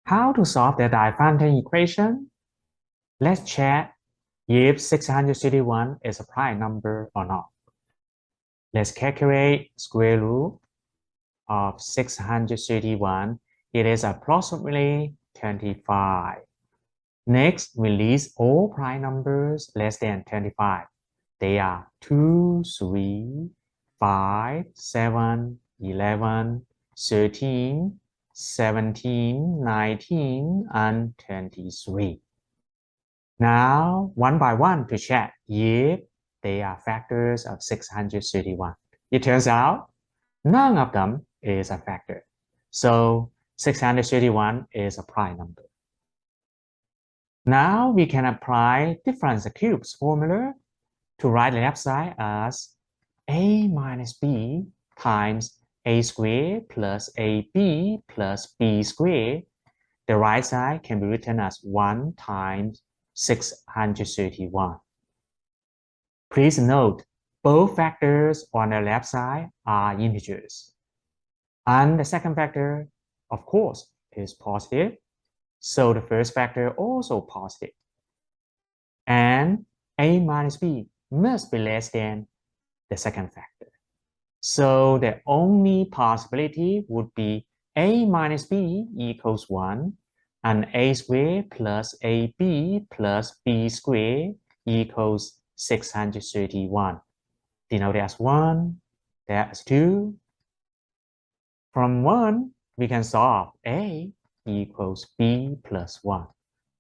How to solve the Diophantine equation? Let's check if 631 is a prime number or not. Let's calculate square root of 631. It is approximately 25. Next, we list all prime numbers less than 25. They are 2, 3, 5, 7, 11, 13, 17, 19, and 23. Now, one by one to check if they are factors of 631. It turns out none of them is a factor. So 631 is a prime number. Now we can apply difference cubes formula to write the left side as a minus b times a squared plus ab plus b squared. The right side can be written as 1 times 631. Please note, both factors on the left side are integers. And the second factor, of course, is positive. So the first factor also positive. And a minus b must be less than the second factor. So the only possibility would be a minus b equals 1 and a squared plus ab plus b squared equals 631. Denoted as 1, that's 2. From 1, we can solve a equals b plus 1.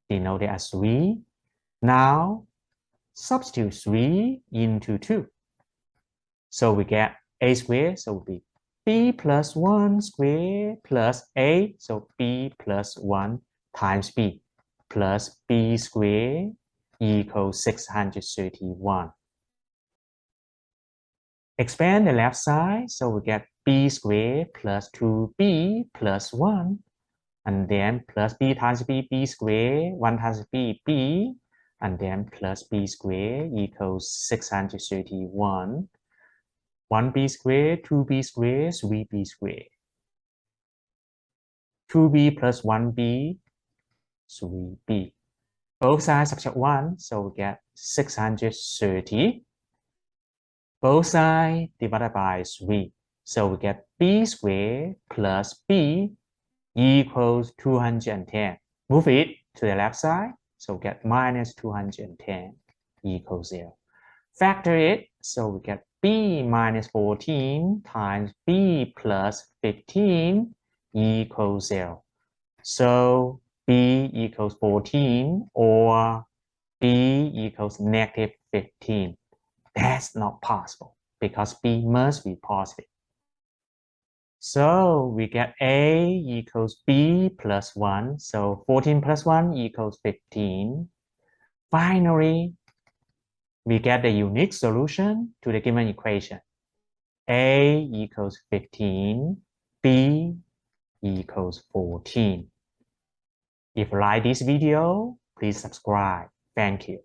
Denoted as 3. Now, substitute 3 into 2. So we get a squared, so it will be b plus 1 squared plus a, so b plus 1 times b plus b squared equals 631. Expand the left side, so we get b squared plus 2b plus 1, and then plus b times b, b squared, 1 times b, b, and then plus b squared equals 631. 1b squared, 2b squared, 3b squared. 2b plus 1b, 3b. Both sides subtract 1, so we get 630. Both sides divided by 3, so we get b squared plus b equals 210. Move it to the left side, so we get minus 210 equals 0. Factor it, so we get b minus 14 times b plus 15 equals 0. So b equals 14 or b equals negative 15. That's not possible because b must be positive. So we get a equals b plus 1. So 14 plus 1 equals 15. Finally, we get the unique solution to the given equation. A equals 15, B equals 14. If you like this video, please subscribe. Thank you.